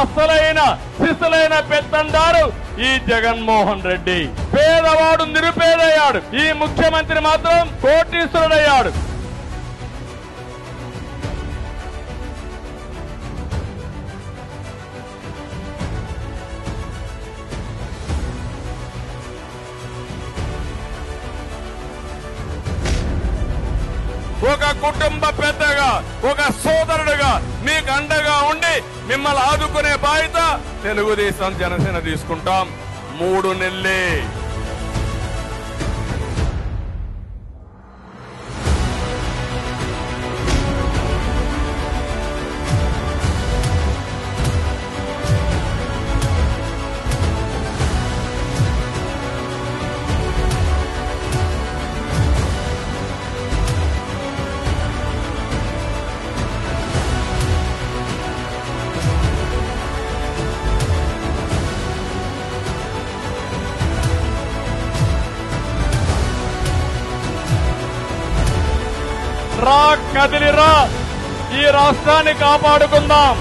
అసలైన సిసలైన పెత్తందారు ఈ జగన్మోహన్ రెడ్డి. పేదవాడు నిరుపేదయ్యాడు, ఈ ముఖ్యమంత్రి మాత్రం కోటీశ్వరుడయ్యాడు. ఒక కుటుంబ పెద్దగా, ఒక సోదరుడుగా మీకు అండగా ఉండి మిమ్మల్ని ఆదుకునే బాధ్యత తెలుగుదేశం జనసేన తీసుకుంటాం. 3 నెలలే. రా, కదిలిరా, ఈ రాష్ట్రాన్ని కాపాడుకుందాం.